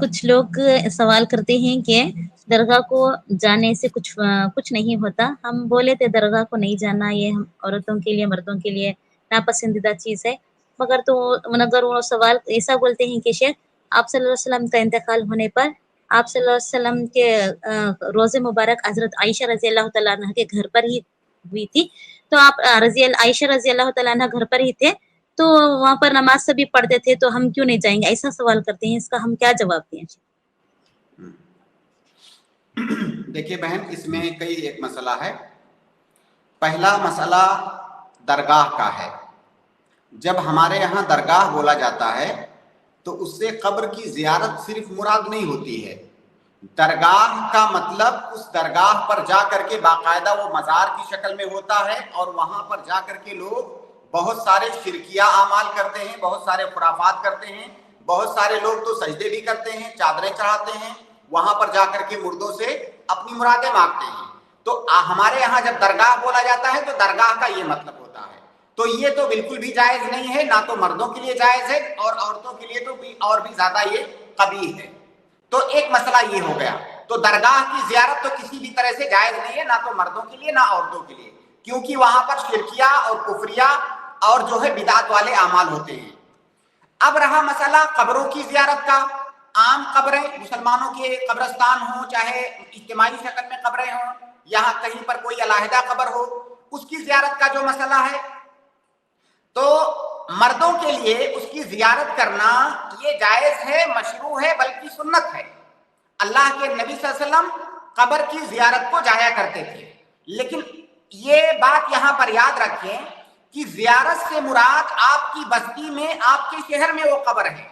کچھ لوگ سوال کرتے ہیں کہ درگاہ کو جانے سے کچھ نہیں ہوتا. ہم بولے تھے درگاہ کو نہیں جانا، یہ عورتوں کے لیے مردوں کے لیے ناپسندیدہ چیز ہے. مگر وہ سوال ایسا بولتے ہیں کہ شیخ آپ صلی اللہ علیہ وسلم کا انتقال ہونے پر آپ صلی اللہ علیہ وسلم کے روز مبارک حضرت عائشہ رضی اللہ تعالیٰ عنہ کے گھر پر ہی ہوئی تھی. تو آپ عائشہ رضی اللہ تعالیٰ عنہ گھر پر ہی تھے، تو وہاں پر نماز سبھی پڑھتے تھے، تو ہم کیوں نہیں جائیں گے؟ ایسا سوال کرتے ہیں. اس کا ہم کیا جواب دیں؟ دیکھیے بہن، اس میں کئی ایک مسئلہ ہے. پہلا مسئلہ درگاہ کا ہے. جب ہمارے یہاں درگاہ بولا جاتا ہے تو اس سے قبر کی زیارت صرف مراد نہیں ہوتی ہے. درگاہ کا مطلب اس درگاہ پر جا کر کے باقاعدہ وہ مزار کی شکل میں ہوتا ہے، اور وہاں پر جا کر کے لوگ بہت سارے شرکیہ اعمال کرتے ہیں، بہت سارے خرافات کرتے ہیں. بہت سارے لوگ تو سجدے بھی کرتے ہیں، چادریں چڑھاتے ہیں، وہاں پر جا کر کے مردوں سے اپنی مرادیں مانگتے ہیں. تو ہمارے یہاں جب درگاہ بولا جاتا ہے تو درگاہ کا یہ مطلب ہوتا ہے. تو یہ تو بالکل بھی جائز نہیں ہے، نہ تو مردوں کے لیے جائز ہے اور عورتوں کے لیے تو اور بھی زیادہ یہ قبیح ہے. تو ایک مسئلہ یہ ہو گیا. تو درگاہ کی زیارت تو کسی بھی طرح سے جائز نہیں ہے، نہ تو مردوں کے لیے نہ عورتوں کے لیے، کیونکہ وہاں پر شرکیہ اور کفریہ اور جو ہے بدعت والے اعمال ہوتے ہیں. اب رہا مسئلہ قبروں کی زیارت کا. عام قبریں، مسلمانوں کے قبرستان ہوں، چاہے اجتماعی شکل میں قبریں ہوں، یہاں کہیں پر کوئی علیحدہ قبر ہو، اس کی زیارت کا جو مسئلہ ہے، تو مردوں کے لیے اس کی زیارت کرنا یہ جائز ہے، مشروع ہے، بلکہ سنت ہے. اللہ کے نبی صلی اللہ علیہ وسلم قبر کی زیارت کو جایا کرتے تھے. لیکن یہ بات یہاں پر یاد رکھیں کہ زیارت سے مراد آپ کی بستی میں، آپ کے شہر میں وہ قبر ہے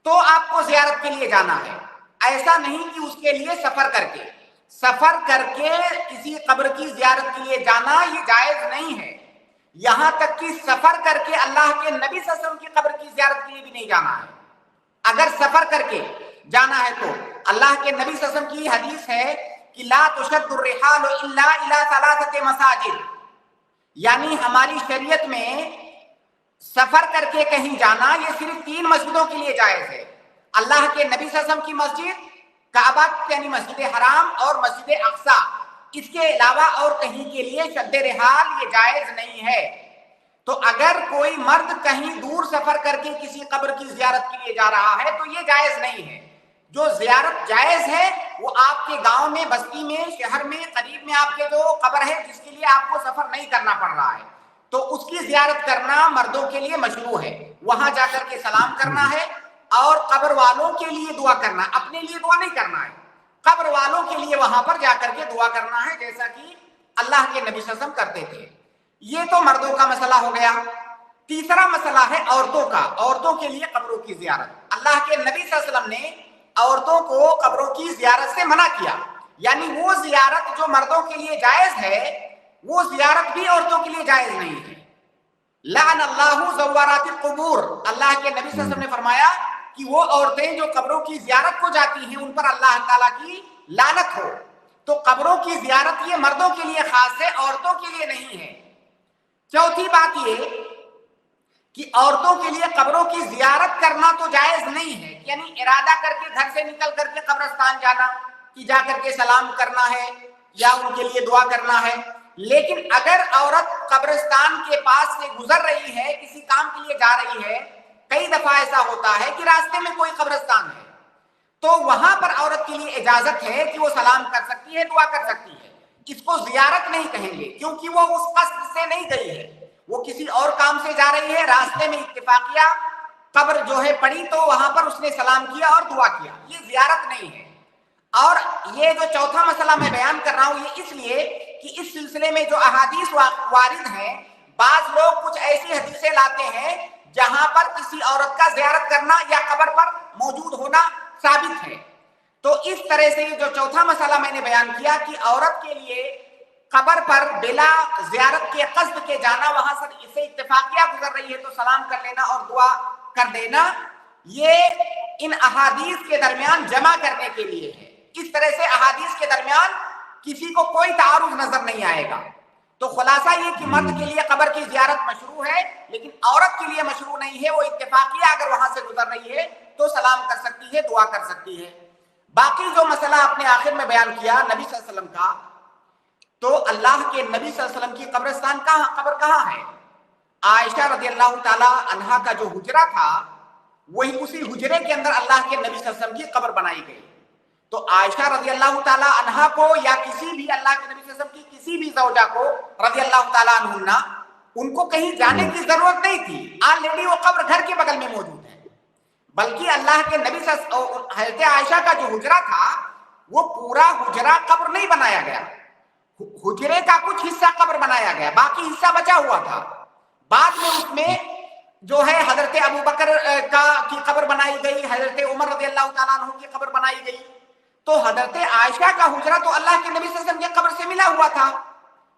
تو آپ کو زیارت کے لیے جانا ہے. ایسا نہیں کہ اس کے لیے سفر کر کے کسی قبر کی زیارت کے لیے جانا یہ جائز نہیں ہے. یہاں تک کہ سفر کر کے اللہ کے نبی صلی اللہ علیہ وسلم کی قبر کی زیارت کے لیے بھی نہیں جانا ہے. اگر سفر کر کے جانا ہے تو اللہ کے نبی صلی اللہ علیہ وسلم کی حدیث ہے کہ لا تشد الرحال الا الى ثلاثه مساجد، یعنی ہماری شریعت میں سفر کر کے کہیں جانا یہ صرف 3 مسجدوں کے لیے جائز ہے. اللہ کے نبی صلی اللہ علیہ وسلم کی مسجد کعبہ یعنی مسجد حرام اور مسجد اقصی، اس کے علاوہ اور کہیں کے لیے شد رحال یہ جائز نہیں ہے. تو اگر کوئی مرد کہیں دور سفر کر کے کسی قبر کی زیارت کے لیے جا رہا ہے تو یہ جائز نہیں ہے. جو زیارت جائز ہے وہ آپ کے گاؤں میں، بستی میں، شہر میں، قریب میں آپ کے جو قبر ہے جس کے لیے آپ کو سفر نہیں کرنا پڑ رہا ہے، تو اس کی زیارت کرنا مردوں کے لیے مشروع ہے. وہاں جا کر کے سلام کرنا ہے اور قبر والوں کے لیے دعا کرنا، اپنے لیے دعا نہیں کرنا ہے، قبر والوں کے لیے وہاں پر جا کر کے دعا کرنا ہے، جیسا کہ اللہ کے نبی صلی اللہ علیہ وسلم کرتے تھے. یہ تو مردوں کا مسئلہ ہو گیا. تیسرا مسئلہ ہے عورتوں کا. عورتوں کے لیے قبروں کی زیارت. اللہ کے نبی صلی اللہ علیہ وسلم نے عورتوں کو قبروں کی زیارت سے منع کیا، یعنی وہ زیارت جو مردوں کے لیے جائز ہے وہ زیارت بھی عورتوں کے لیے جائز نہیں ہے. لعن اللہ زوارات القبور، اللہ کے نبی صلی اللہ علیہ وسلم نے فرمایا کہ وہ عورتیں جو قبروں کی زیارت کو جاتی ہیں ان پر اللہ تعالیٰ کی لعنت ہو. تو قبروں کی زیارت یہ مردوں کے لیے خاص ہے، عورتوں کے لیے نہیں ہے. چوتھی بات یہ کہ عورتوں کے لیے قبروں کی زیارت کرنا تو جائز نہیں ہے، یعنی ارادہ کر کے گھر سے نکل کر کے قبرستان جانا کہ جا کر کے سلام کرنا ہے یا ان کے لیے دعا کرنا ہے. لیکن اگر عورت قبرستان کے پاس سے گزر رہی ہے، کسی کام کے لیے جا رہی ہے، کئی دفعہ ایسا ہوتا ہے کہ راستے میں کوئی قبرستان ہے تو وہاں پر عورت کے لیے اجازت ہے کہ وہ سلام کر سکتی ہے، دعا کر سکتی ہے. اس کو زیارت نہیں کہیں گے کیونکہ وہ اس قصد سے نہیں گئی ہے، وہ کسی اور کام سے جا رہی ہے، راستے میں اتفاقیہ قبر جو ہے پڑی تو وہاں پر اس نے سلام کیا اور دعا کیا، یہ زیارت نہیں ہے. اور یہ جو چوتھا مسئلہ میں بیان کر رہا ہوں یہ اس لیے کہ اس سلسلے میں جو احادیث وارد ہیں، بعض لوگ کچھ ایسی حدیثیں لاتے ہیں جہاں پر کسی عورت کا زیارت کرنا یا قبر پر موجود ہونا ثابت ہے. تو اس طرح سے یہ جو چوتھا مسئلہ میں نے بیان کیا کہ عورت کے لیے قبر پر بلا زیارت کے قصد کے جانا، وہاں سے اسے اتفاقیہ گزر رہی ہے تو سلام کر لینا اور دعا کر دینا، یہ ان احادیث کے درمیان جمع کرنے کے لیے ہے. اس طرح سے احادیث کے درمیان کسی کو کوئی تعارض نظر نہیں آئے گا. تو خلاصہ یہ کہ مرد کے لیے قبر کی زیارت مشروع ہے لیکن عورت کے لیے مشروع نہیں ہے. وہ اتفاقیہ اگر وہاں سے گزر رہی ہے تو سلام کر سکتی ہے, دعا کر سکتی ہے. باقی جو مسئلہ آپ نے آخر میں بیان کیا نبی صلی اللہ علیہ وسلم کا, تو اللہ کے نبی صلی اللہ علیہ وسلم کی قبرستان قبر کہاں ہے؟ عائشہ رضی اللہ تعالی عنہا کا جو حجرہ تھا, وہی اسی حجرے کے اندر اللہ کے نبی صلی اللہ علیہ وسلم کی قبر بنائی گئی. تو عائشہ رضی اللہ تعالی عنہا کو یا کسی بھی اللہ کے نبی صلی اللہ علیہ وسلم کی کسی بھی زوجہ کو رضی اللہ تعالی عنہن, ان کو کہیں جانے کی ضرورت نہیں تھی. آلریڈی وہ قبر گھر کے بغل میں موجود ہے. بلکہ اللہ کے نبی صلی اللہ علیہ وسلم, حضرت عائشہ کا جو حجرہ تھا وہ پورا حجرہ قبر نہیں بنایا گیا, حجرے کا کچھ حصہ قبر بنایا گیا, باقی حصہ بچا ہوا تھا. بعد میں اس میں جو ہے حضرت ابو بکر کی قبر بنائی گئی, حضرت عمر رضی اللہ تعالیٰ عنہ کی قبر بنائی گئی. تو حضرت عائشہ کا حجرہ تو اللہ کے نبی صلی اللہ علیہ وسلم کی قبر سے ملا ہوا تھا,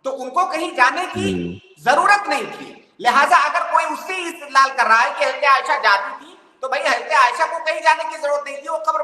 تو ان کو کہیں جانے کی ضرورت نہیں تھی. لہٰذا اگر کوئی اس سے استدلال کر رہا ہے کہ حضرت عائشہ جاتی تھی, تو بھائی حضرت عائشہ کو کہیں جانے کی ضرورت نہیں تھی, وہ قبر